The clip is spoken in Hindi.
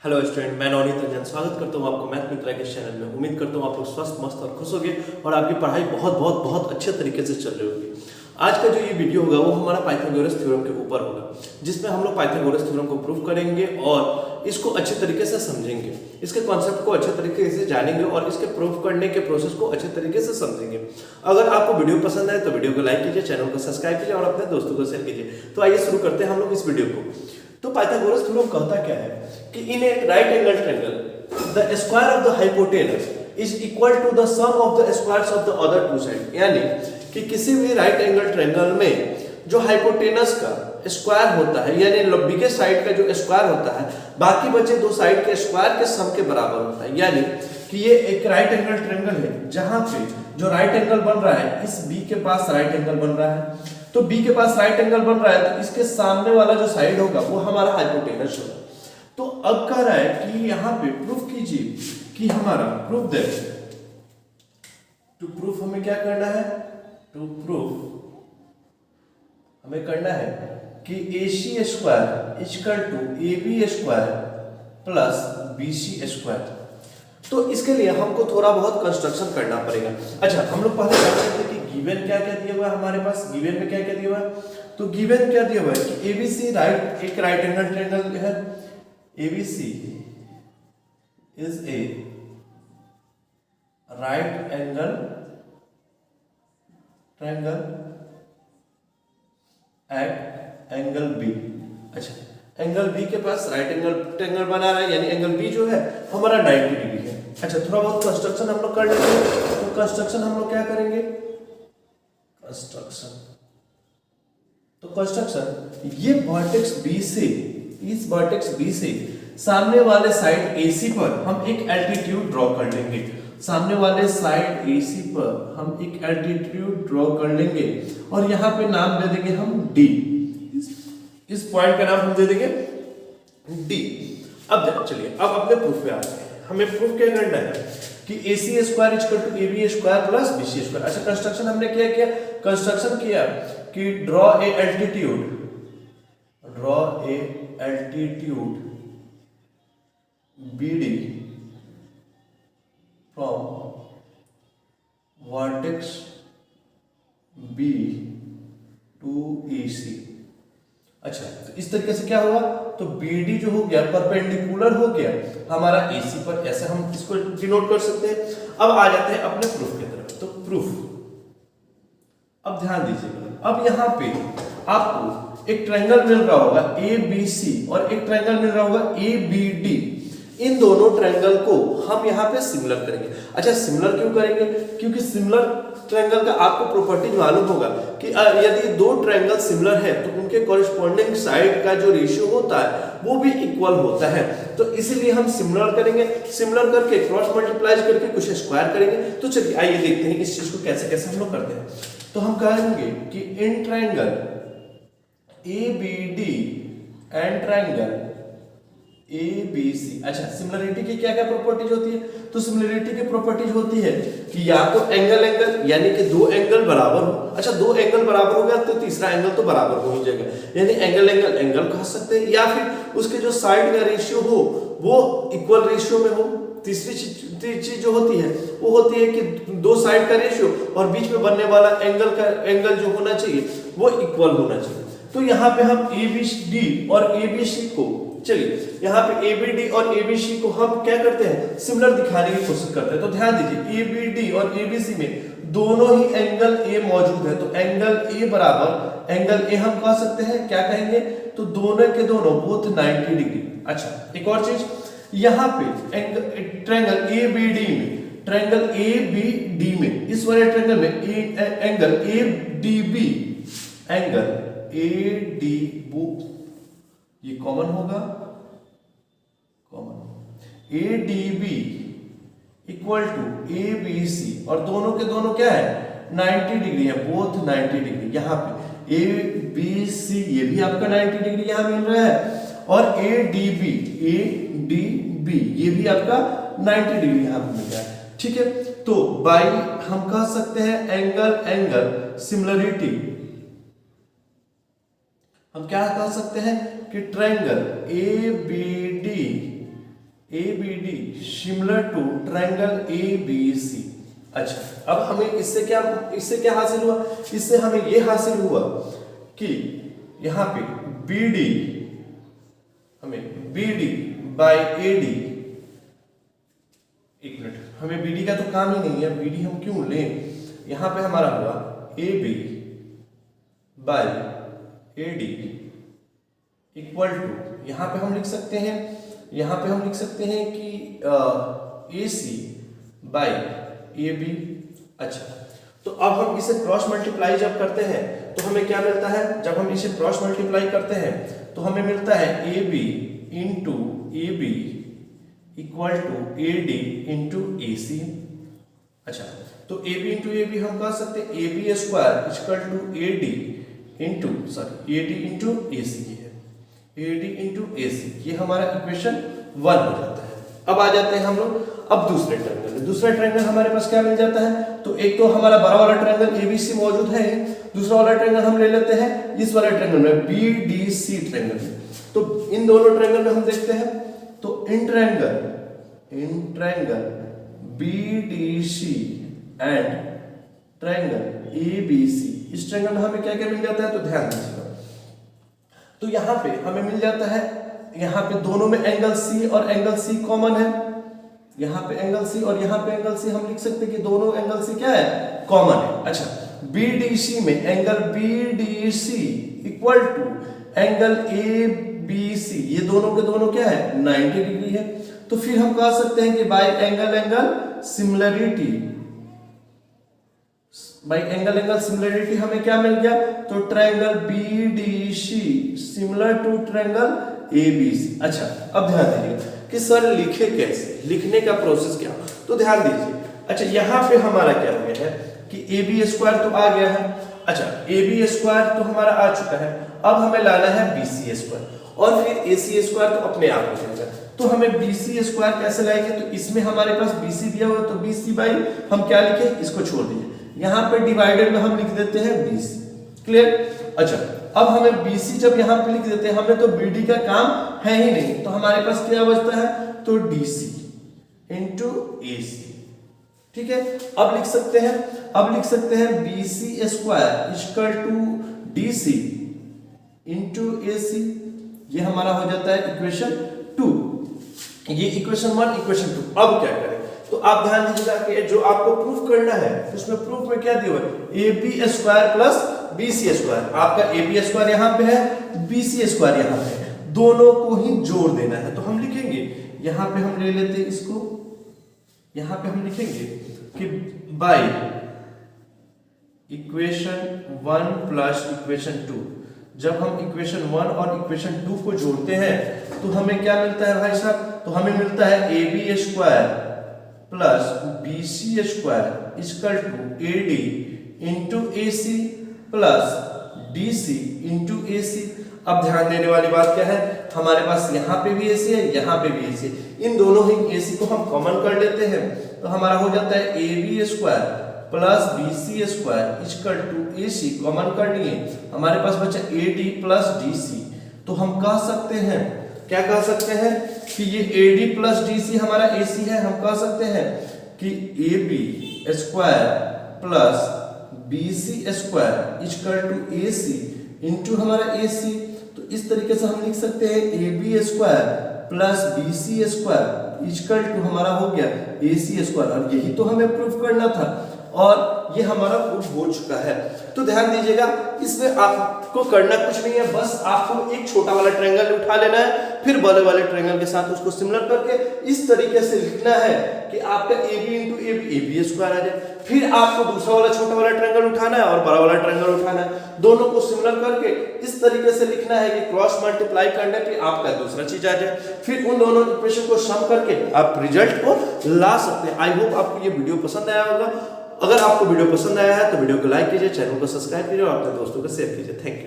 हेलो स्टूडेंट, मैं नवनीत रंजन स्वागत करता हूँ आपको मैथ मित्रा के चैनल में। उम्मीद करता हूँ आप लोग स्वस्थ मस्त और खुश होंगे और आपकी पढ़ाई बहुत बहुत बहुत अच्छे तरीके से चल रही होगी। आज का जो ये वीडियो होगा वो हमारा पाइथागोरस थ्योरम के ऊपर होगा, जिसमें हम लोग पाइथागोरस थ्योरम को प्रूव करेंगे और इसको अच्छे तरीके से समझेंगे, इसके कॉन्सेप्ट को अच्छे तरीके से जानेंगे और इसके प्रूव करने के प्रोसेस को अच्छे तरीके से समझेंगे। अगर आपको वीडियो पसंद आए तो वीडियो को लाइक कीजिए, चैनल को सब्सक्राइब कीजिए और अपने दोस्तों को शेयर कीजिए। तो आइए शुरू करते हैं हम लोग इस वीडियो को। तो पाइथागोरस थ्योरम कहता क्या है कि in a right angle triangle the square of the hypotenuse is equal to the sum of the squares of the other two side. यानी कि किसी भी राइट एंगल ट्रायंगल में जो हाइपोटेनस का स्क्वायर होता है, यानी लंबी के साइड का जो स्क्वायर होता है, बाकी बचे दो साइड के स्क्वायर के सम के बराबर होता है। यानी कि ये एक राइट एंगल ट्रायंगल है जहां पे जो राइट एंगल बन रहा है, इस बी के पास राइट एंगल बन रहा है, तो बी के पास राइट एंगल बन रहा है तो इसके सामने वाला जो साइड होगा वो हमारा हाइपोटेनस होगा। तो अब कह रहा है कि यहां पे प्रूफ कीजिए कि हमारा प्रूफ दे। टू प्रूफ हमें क्या करना है? टू प्रूफ हमें करना है कि AC square equal to AB square plus BC square. तो इसके लिए हमको थोड़ा बहुत कंस्ट्रक्शन करना पड़ेगा। अच्छा, हम लोग पहले जान सकते हैं कि गिवन क्या क्या दिया हुआ है हमारे पास। गिवन में क्या क्या दिया हुआ है? तो गिवन क्या दिया हुआ है कि ABC राइट एक राइट एंगल ट्रायंगल है। ABC is a right angle triangle at angle B। अच्छा, एंगल B के पास राइट एंगल ट्रायंगल बना रहा है, यानी एंगल B जो है हमारा 90 डिग्री है। अच्छा, थोड़ा बहुत कंस्ट्रक्शन हम लोग कर लेंगे। तो कंस्ट्रक्शन हम लोग क्या करेंगे? कंस्ट्रक्शन ये वर्टेक्स B से, इस वर्टेक्स B से सामने वाले साइड AC पर हम एक एल्टीट्यूड ड्रॉ कर लेंगे। सामने वाले साइड AC पर हम एक एल्टीट्यूड ड्रॉ कर लेंगे और यहाँ पे नाम दे देंगे हम D। इस पॉइंट का नाम हम दे देंगे D। अब चलिए अब अपने प्रूफ पे आते हैं। हमें प्रूफ क्या करना है कि AC square equal to AB square plus BC square. अच्छा, कंस्ट्रक्शन हमने क्या किया? कंस्ट्रक्शन किया कि draw a altitude BD from vertex B to AC। अच्छा, तो इस तरीके से क्या हुआ? तो BD जो हो गया परपेंडिकुलर हो गया हमारा AC पर, ऐसे हम इसको डिनोट कर सकते हैं। अब आ जाते हैं अपने प्रूफ की तरफ। तो प्रूफ, अब ध्यान दीजिएगा, अब यहाँ पे आपको एक ट्रायंगल मिल रहा होगा ABC और एक ट्रायंगल मिल रहा होगा ABD। इन दोनों ट्रायंगल को हम यहाँ पे सिमिलर करेंगे। अच्छा, सिमिलर क्यों करेंगे? क्योंकि सिमिलर ट्रायंगल का आपको प्रॉपर्टीज मालूम होगा कि यदि दो ट्रायंगल सिमिलर है तो उनके कॉरेस्पॉन्डिंग साइड का जो रेशियो होता है वो भी इक्वल होता है। तो इसीलिए हम सिमिलर करेंगे, सिमिलर करके क्रॉस मल्टीप्लाई करके कुछ स्क्वायर करेंगे। तो चलिए आइए देखते हैं इस चीज को कैसे कैसे हम लोग करते हैं। तो हम कहेंगे कि in triangle ABD and triangle ABC। अच्छा, सिमिलरिटी की क्या क्या प्रॉपर्टीज होती है? तो सिमिलरिटी की प्रॉपर्टीज होती है कि या तो एंगल यानी कि दो एंगल बराबर हो। अच्छा, दो एंगल बराबर हो गया तो तीसरा एंगल तो बराबर हो ही जाएगा, यानी एंगल कह सकते हैं, या फिर उसके जो साइड का रेशियो हो वो इक्वल रेशियो में हो। तीसरी चीज जो होती है वो होती है कि दो साइड का रेशियो और बीच में बनने वाला एंगल जो होना चाहिए वो इक्वल होना चाहिए। तो यहाँ पे हम ABD और ABC को, चलिए यहाँ पे ABD और ABC को हम क्या करते हैं? सिमिलर दिखाने की कोशिश करते हैं। तो ध्यान दीजिए, ABD और ABC में दोनों ही एंगल A मौजूद है। तो एंगल A बराबर एंगल A हम कह सकते हैं, क्या कहेंगे? तो दोनों के दोनों बोथ 90 डिग्री। अच्छा, एक और चीज, यहाँ पे ट्रायंगल ABD में इस वाले ट्रायंगल में एंगल ADB ये कॉमन होगा, ADB इक्वल टू ABC और दोनों के दोनों क्या है? 90 डिग्री है, बोथ 90 डिग्री। यहाँ पे ABC ये भी आपका 90 डिग्री यहाँ मिल रहा है और ADB ये भी आपका 90 डिग्री यहाँ पे मिल रहा है। ठीक है, तो बाई हम कह सकते हैं एंगल सिमिलरिटी हम क्या कह सकते हैं कि triangle ABD ABD similar to triangle ABC। अच्छा, अब हमें इससे क्या हासिल हुआ? इससे हमें ये हासिल हुआ कि यहाँ पे BD बाय AD, एक मिनट, हमें BD का तो काम ही नहीं है, BD हम क्यों लें? यहाँ पे हमारा हुआ AB by AD equal to, यहाँ पे हम लिख सकते हैं कि AC बाय AB। अच्छा, तो अब हम इसे क्रॉस मल्टीप्लाई जब करते हैं तो हमें क्या मिलता है? जब हम इसे क्रॉस मल्टीप्लाई करते हैं तो हमें मिलता है AB into AB equal to AD into AC। अच्छा, तो AB इंटू AB हम कह सकते हैं AB square equal to AD into AC है, AD इंटू AC, ये हमारा इक्वेशन 1 हो जाता है। अब आ जाते हैं हम लोग अब दूसरे ट्रायंगल हमारे पास क्या मिल जाता है? तो एक तो हमारा बड़ा वाला ट्रायंगल ABC मौजूद है, दूसरा वाला ट्रायंगल हम ले लेते हैं इस वाले ट्रायंगल में, BDC ट्रायंगल में। तो इन दोनों ट्रायंगल में हम देखते हैं, तो in triangle BDC and triangle ABC, इस ट्रायंगल में हमें क्या क्या मिल जाता है? तो ध्यान दीजिएगा, तो यहाँ पे हमें मिल जाता है, यहाँ पे दोनों में एंगल C और एंगल C कॉमन है, यहाँ पे एंगल C और यहाँ पे एंगल C, हम लिख सकते हैं कि दोनों एंगल C क्या है? कॉमन है। अच्छा, BDC में angle BDC equal to angle ABC, ये दोनों के दोनों क्या है? 90 डिग्री है। तो फिर हम कह सकते हैं कि बाय एंगल सिमिलरिटी हमें क्या मिल गया? तो triangle BDC similar to triangle ABC। अच्छा, अब ध्यान दीजिए कि सर लिखे कैसे, लिखने का प्रोसेस क्या? तो ध्यान दीजिए। अच्छा, यहाँ पे हमारा क्या हो गया है कि AB स्क्वायर तो आ गया है। अच्छा, AB स्क्वायर तो हमारा आ चुका है, अब हमें लाना है BC स्क्वायर और फिर AC स्क्वायर तो अपने आप हो जाएगा। तो हमें BC स्क्वायर कैसे लाएंगे? तो इसमें हमारे पास BC दिया हुआ है, तो BC बाई हम क्या लिखे? इसको छोड़ दीजिए, यहाँ पे डिवाइडेड में हम लिख देते हैं BC। क्लियर? अच्छा, अब हमें BC जब यहाँ पे लिख देते हैं, हमें तो BD का काम है ही नहीं, तो हमारे पास क्या बचता है? तो DC इंटू AC। ठीक है, अब लिख सकते हैं BC square equal to DC into AC, ये हमारा हो जाता है इक्वेशन 2। ये इक्वेशन 1, इक्वेशन 2। अब क्या करें? तो आप ध्यान दीजिएगा कि जो आपको प्रूफ करना है उसमें प्रूफ में क्या दिया हुआ है? AB square plus BC square. आपका AB स्क्वायर यहाँ पे है, BC स्क्वायर यहाँ पे है, दोनों को ही जोड़ देना है। तो हम लिखेंगे, यहाँ पे हम ले लेते हैं इसको, यहाँ पे हम लिखेंगे कि बाय इक्वेशन 1 प्लस इक्वेशन 2, जब हम इक्वेशन 1 और इक्वेशन 2 को जोड़ते हैं तो हमें क्या मिलता है भाई साहब? तो हमें मिलता है AB square plus BC square equal to AD into AC plus DC into AC। अब ध्यान देने वाली बात क्या है? हमारे पास यहाँ पे भी AC है, यहाँ पे भी AC है, इन दोनों ही AC को हम कॉमन कर लेते हैं, तो हमारा हो जाता है AB square plus BC square equal to AC। Common कर लिए, हमारे पास बचा AD प्लस DC। तो हम कह सकते हैं, क्या कह सकते हैं कि ये AD प्लस DC हमारा AC है। हम कह सकते हैं कि AB square plus BC square equal to AC into हमारा AC। तो इस तरीके से हम लिख सकते हैं AB square plus BC square equal to हमारा हो गया AC स्क्वायर, और यही तो हमें प्रूफ करना था और ये हमारा प्रूफ हो चुका है। तो ध्यान दीजिएगा, इसमें आपको करना कुछ नहीं है, बस आपको एक छोटा वाला ट्रायंगल उठा लेना है, फिर बड़े वाले ट्रायंगल के साथ उसको सिमिलर करके इस तरीके से लिखना है कि आपका AB इंटू AB स्क्वायर आ जाए। फिर आपको दूसरा वाला छोटा वाला ट्रायंगल उठाना है और बड़ा वाला ट्रायंगल उठाना है, दोनों को सिमिलर करके इस तरीके से लिखना है कि क्रॉस मल्टीप्लाई करने पे आपका दूसरा चीज आ जाए। फिर उन दोनों इक्वेशन को सम करके आप रिजल्ट को ला सकते हैं। आई होप आपको ये वीडियो पसंद आया होगा। अगर आपको वीडियो पसंद आया है तो वीडियो को लाइक कीजिए, चैनल को सब्सक्राइब कीजिए और अपने दोस्तों को शेयर कीजिए। Thank you.